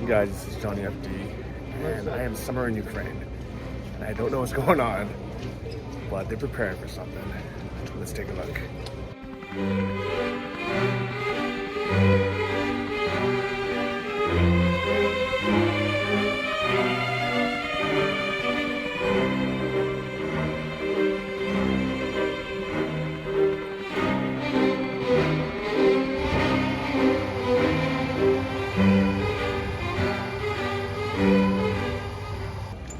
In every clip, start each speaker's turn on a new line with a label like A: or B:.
A: Guys, this is Johnny FD, and I am somewhere in Ukraine, and I don't know what's going on, but they're preparing for something. Let's take a look.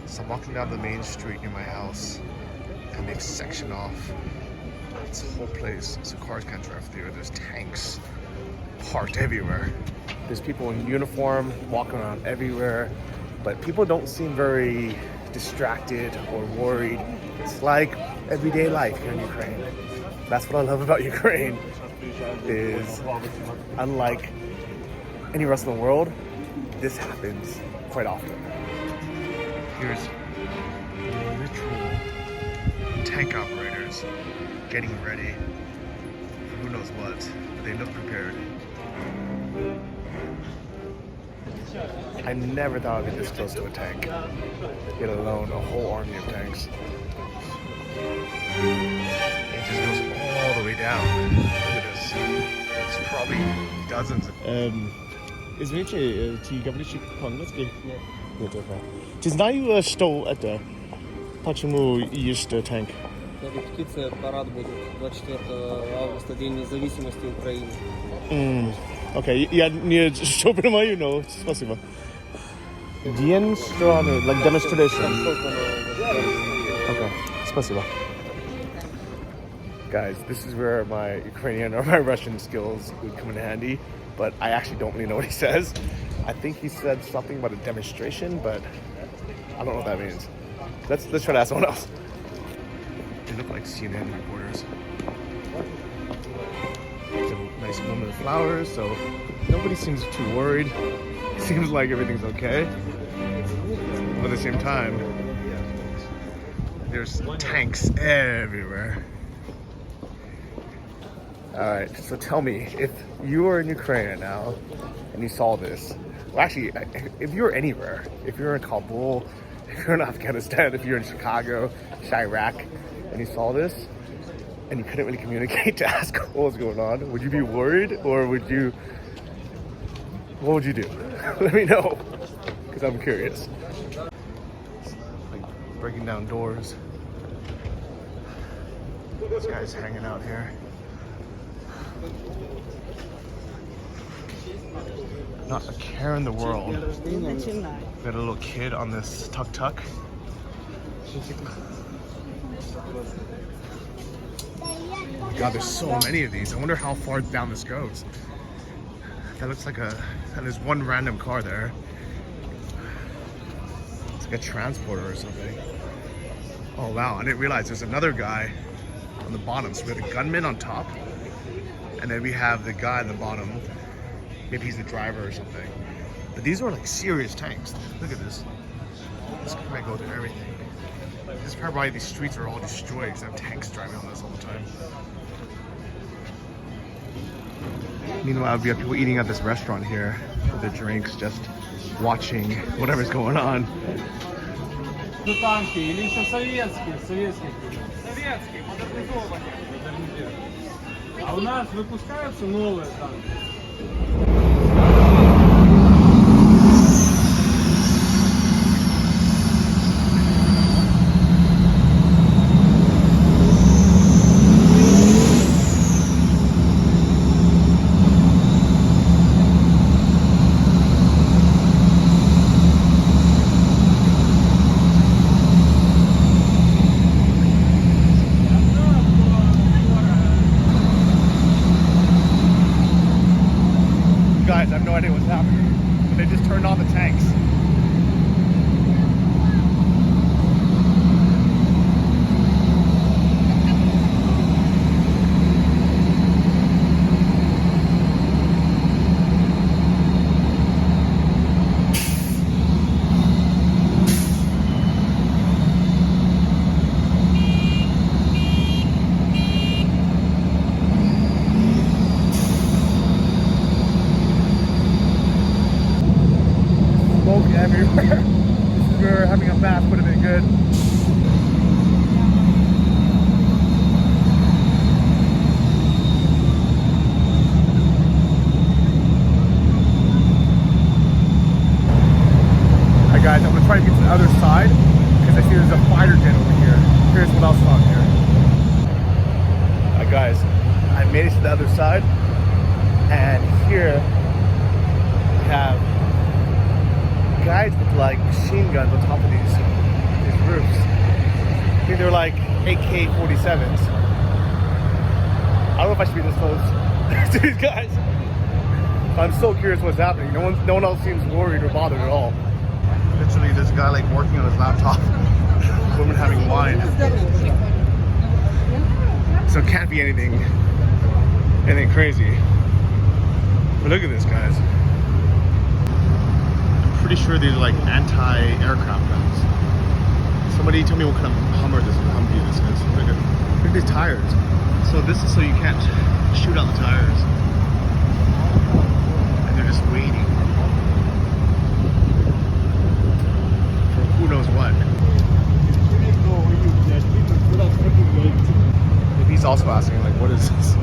A: So I'm walking down the main street near my house, and they've sectioned off this whole place so cars can't drive through. There's tanks parked everywhere. There's people in uniform walking around everywhere, but people don't seem very distracted or worried. It's like everyday life here in Ukraine. That's what I love about Ukraine, is unlike anywhere else in the world, this happens quite often. Here's literal tank operators getting ready for who knows what, but they look prepared. I never thought I'd be this close to a tank, let alone a whole army of tanks. It just goes all the way down. Look at this. It's probably dozens of...
B: Извините, ты говоришь по-английски? Нет, okay. Ты знаешь, что это? Почему есть танк?
C: Репетиция, парад будет 24 августа, День независимости Украины.
B: Окей, я не что понимаю, но спасибо. День страны, like demonstration. Okay, спасибо.
A: Guys, this is where my Ukrainian or my Russian skills would come in handy, but I actually don't really know what he says. I think he said something about a demonstration, but I don't know what that means. Let's try to ask someone else. They look like CNN reporters. There's a nice woman with flowers, so nobody seems too worried. Seems like everything's okay. But at the same time, there's tanks everywhere. Alright, so tell me, if you were in Ukraine right now and you saw this, well actually, if you're anywhere, if you're in Kabul, if you're in Afghanistan, if you're in Chicago, Iraq, and you saw this, and you couldn't really communicate to ask what was going on, would you be worried, or what would you do? Let me know, because I'm curious. Like breaking down doors. This guy's hanging out here. Not a care in the world. Got a little kid on this tuk-tuk. Oh my God, there's so many of these. I wonder how far down this goes. That looks like there's one random car there. It's like a transporter or something. Oh wow, I didn't realize there's another guy on the bottom. So we have a gunman on top, and then we have the guy on the bottom. Maybe he's the driver or something. But these are like serious tanks. Look at this. This might go through everything. This is probably why these streets are all destroyed, because they have tanks driving on this all the time. Meanwhile, we have people eating at this restaurant here with their drinks, just watching whatever's going on.
D: Танки или еще советские, советские, модернизованные. А у нас выпускаются новые танки.
A: Guys, I have no idea what's happening, but they just turned on the tanks. everywhere. This is where having a bath would have been good. Hi guys, I'm gonna try to get to the other side because I see there's a fighter jet over here. Here's what else is on here. Hi guys, I made it to the other side, and here we have guys with like machine guns on top of these roofs. I think they're like AK-47s. I don't know if I should be this close to these guys. I'm so curious what's happening. No one else seems worried or bothered at all. Literally, there's a guy like working on his laptop. Woman having wine. So it can't be anything crazy. But look at this, guys. I'm pretty sure these are like anti-aircraft guns. Somebody tell me what kind of Humvee this is. Look at these tires. So this is so you can't shoot out the tires. And they're just waiting. Who knows what? Maybe he's also asking, like, what is this?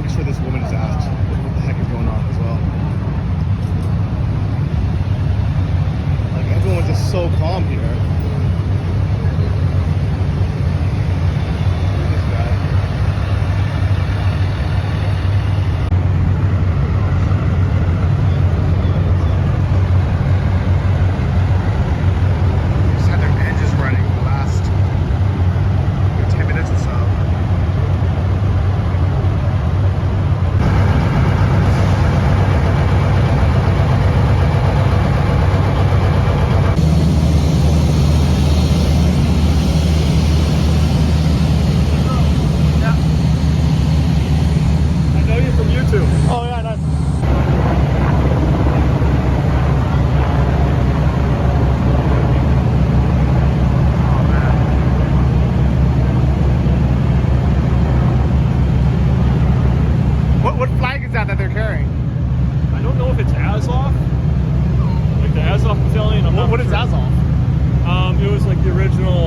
A: I'm sure this woman is asked what the heck is going on as well. Like, everyone's just so calm here. That they're carrying?
D: I don't know if it's Azov, like the Azov battalion.
A: What is Azov?
D: It was like the original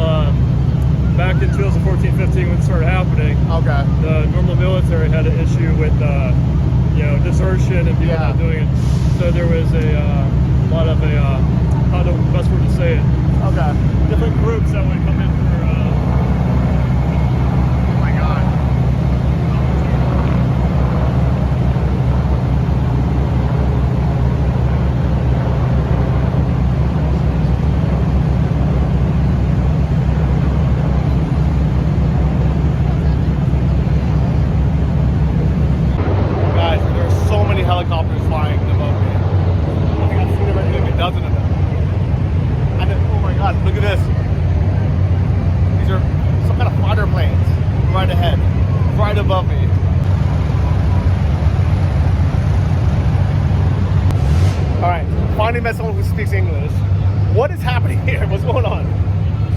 D: back in 2014-15 when it started happening.
A: Okay.
D: The normal military had an issue with desertion and people not doing it. So there was a lot of how the best word to say it.
A: Okay.
D: Different groups that would come in for.
A: Oh my God. Helicopters flying above me. I think I've seen about maybe a dozen of them. And then, oh my God, look at this. These are some kind of fighter planes right ahead, right above me. All right, finally met someone who speaks English. What is happening here? What's going on?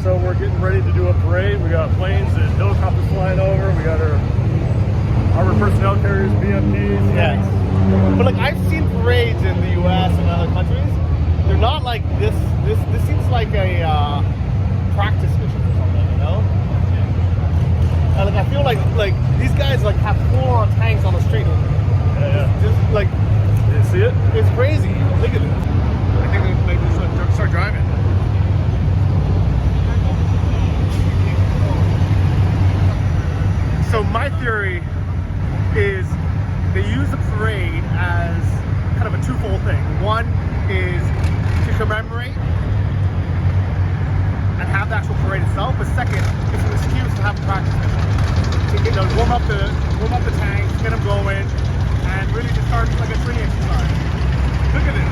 D: So we're getting ready to do a parade. We got planes and helicopters flying over. We got our armored personnel carriers, BMPs.
A: Yes. But like I've seen parades in the US and other countries. They're not like this. This seems like a practice mission or something, you know? And like I feel like these guys like have full-on tanks on the street.
D: Yeah.
A: Just like,
D: you see it?
A: It's crazy. Look at it. I think we maybe start driving. So my theory is they use the parade as kind of a twofold thing. One is to commemorate and have the actual parade itself, but second, it's an excuse to have a practice mission. To warm up the tanks, get them going, and really just start like a training exercise. Look at this.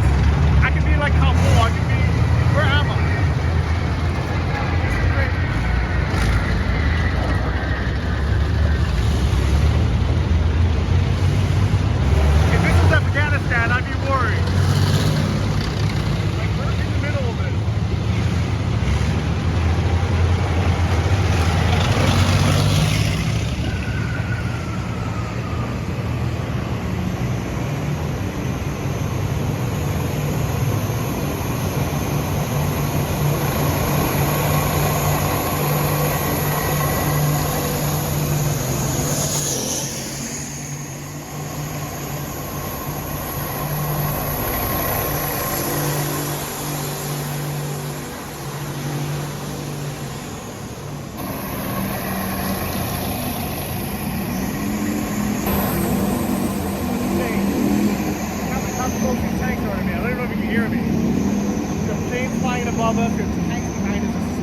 A: I can be like Kabul, I can be, where am I? This is great. Afghanistan, I'd be worried. Like we're in the middle of it.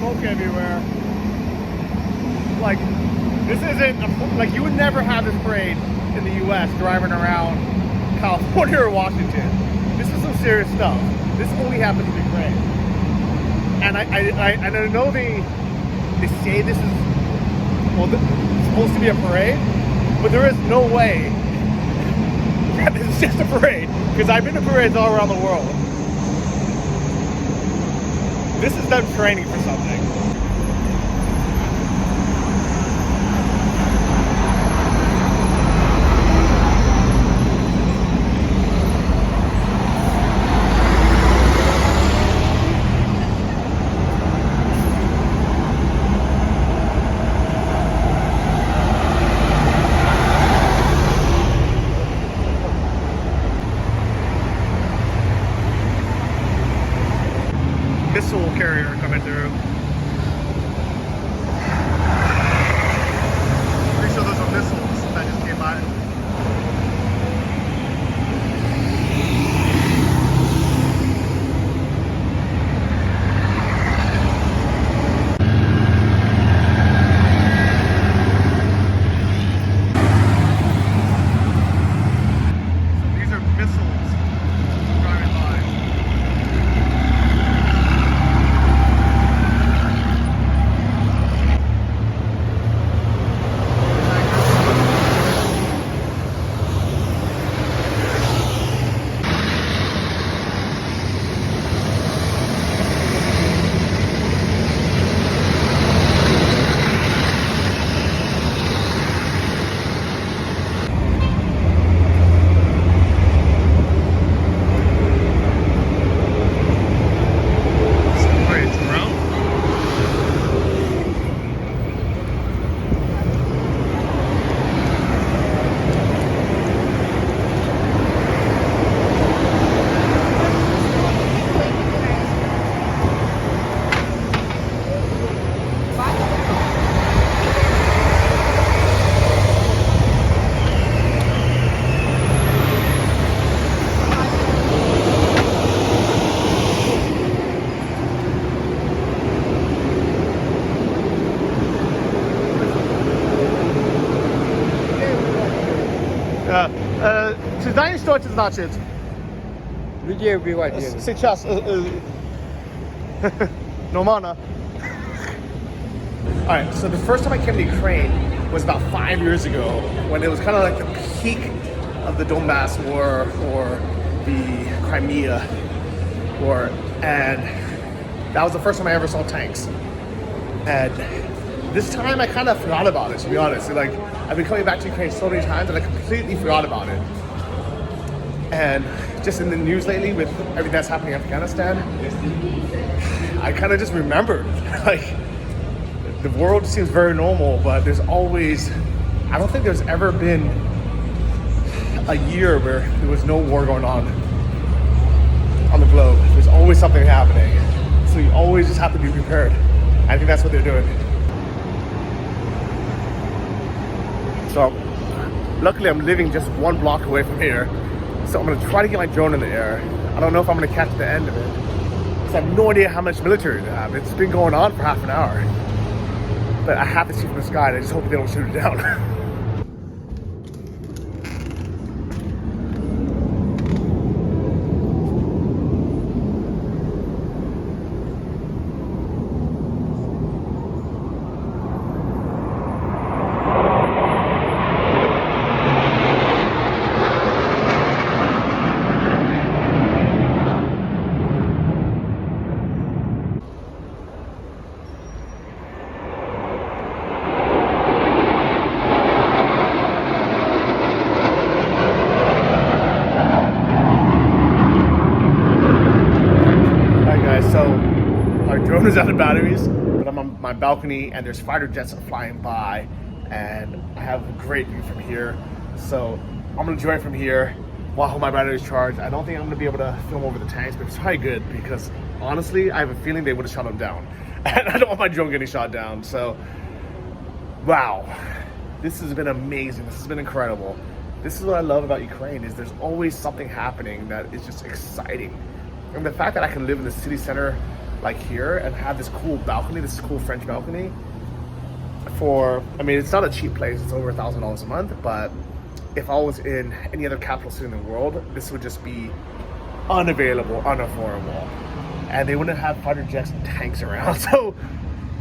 A: smoke everywhere. Like, this isn't, like, you would never have this parade in the U.S. driving around California or Washington. This is some serious stuff. This only happens in Ukraine. And I know they say this is, well, this is supposed to be a parade, but there is no way that this is just a parade, because I've been to parades all around the world. This is them training for something. Missile carrier coming through. Pretty sure those are missiles that just came by. So these are missiles driving by. Czy znajesz to, czy znaczyć?
E: Людей убивать едут.
A: Сейчас. Normana. Alright, so the first time I came to Ukraine was about 5 years ago, when it was kind of like the peak of the Donbass war or the Crimea war, and that was the first time I ever saw tanks. And this time I kind of forgot about it, to be honest. Like, I've been coming back to Ukraine so many times and I completely forgot about it. And just in the news lately with everything that's happening in Afghanistan, I kind of just remembered, like, the world seems very normal, but there's always, I don't think there's ever been a year where there was no war going on the globe. There's always something happening. So you always just have to be prepared. I think that's what they're doing. So, luckily I'm living just 1 block away from here. So I'm gonna try to get my drone in the air. I don't know if I'm gonna catch the end of it, because I have no idea how much military they have. It's been going on for half an hour. But I have to see from the sky, and I just hope they don't shoot it down. Drone is out of batteries, but I'm on my balcony and there's fighter jets flying by, and I have a great view from here. So I'm gonna enjoy it from here while my battery is charged. I don't think I'm gonna be able to film over the tanks, but it's probably good, because honestly, I have a feeling they would have shot them down. And I don't want my drone getting shot down. So, wow, this has been amazing. This has been incredible. This is what I love about Ukraine, is there's always something happening that is just exciting. And the fact that I can live in the city center like here and have this cool balcony, this cool French balcony for, I mean, it's not a cheap place, it's over $1,000 a month, but if I was in any other capital city in the world, this would just be unavailable, unaffordable. And they wouldn't have fighter jets and tanks around. So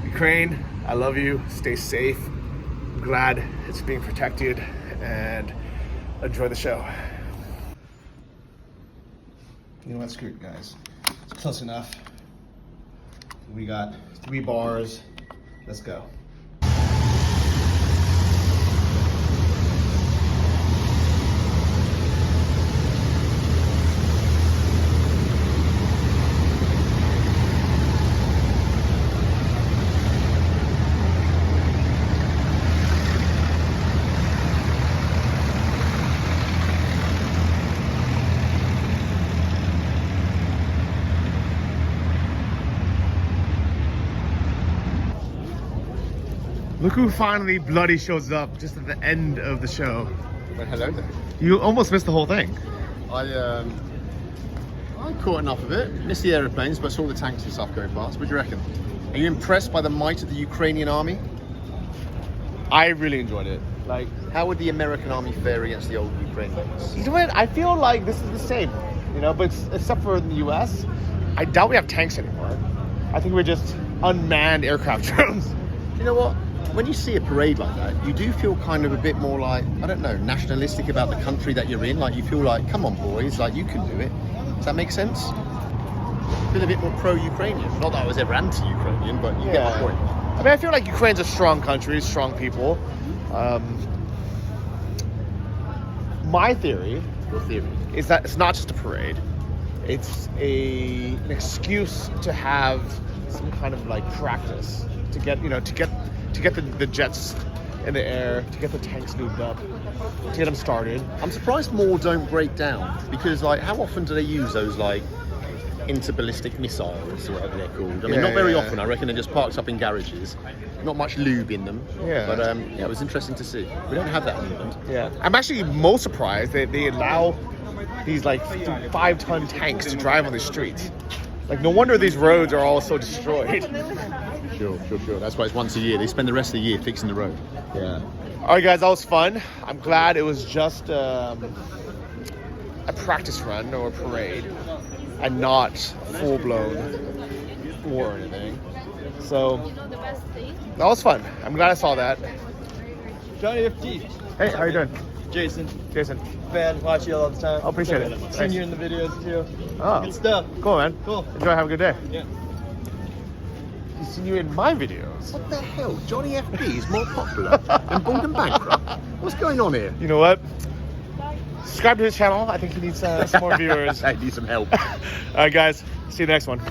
A: Ukraine, I love you, stay safe. I'm glad it's being protected, and enjoy the show. You know what, screw it, guys. It's close enough. We got 3 bars. Let's go. Look who finally bloody shows up just at the end of the show.
F: Well, hello there.
A: You almost missed the whole thing.
F: I caught enough of it. Missed the aeroplanes, but saw the tanks and stuff going past. What do you reckon? Are you impressed by the might of the Ukrainian army?
A: I really enjoyed it. Like,
F: How would the American army fare against the old Ukrainians?
A: you know what? I feel like this is the same, you know, but except for in the US, I doubt we have tanks anymore. I think we're just unmanned aircraft drones.
F: You know what? When you see a parade like that, you do feel kind of a bit more like, I don't know, nationalistic about the country that you're in. Like, you feel like, come on, boys, like, you can do it. Does that make sense? Feel a bit more pro-Ukrainian. Not that I was ever anti-Ukrainian, but you get my point.
A: I mean, I feel like Ukraine's a strong country, strong people. My theory
F: Your theory.
A: is that it's not just a parade. It's an excuse to have some kind of like practice to get, you know, to get the jets in the air, to get the tanks lubed up, to get them started.
F: I'm surprised more don't break down, because like, how often do they use those like interballistic missiles or whatever they're called? I mean, not very often. I reckon they're just parked up in garages, not much lube in them.
A: Yeah.
F: But yeah, it was interesting to see. We don't have that in England.
A: Yeah, I'm actually most surprised that they allow these like 5-ton tanks to drive on the streets. Like, no wonder these roads are all so destroyed.
F: Sure. That's why it's once a year. They spend the rest of the year fixing the road.
A: Yeah. All right, guys, that was fun. I'm glad it was just a practice run or a parade and not full-blown war or anything. So that was fun. I'm glad I saw that.
C: Johnny FG.
A: Hey, how you doing?
C: Jason.
A: Jason.
C: Fan, watch you all the time.
A: I appreciate it.
C: Seen
A: Thanks.
C: you in the videos too.
A: Oh,
C: Good stuff.
A: cool, man.
C: Cool.
A: Enjoy. Have a good day.
C: Yeah.
A: He's seen you in my videos.
F: What the hell? Johnny FD is more popular than Bald and Bankrupt. What's going on here?
A: You know what? Subscribe to his channel. I think he needs some more viewers.
F: I need some help.
A: All right, guys. See you next one.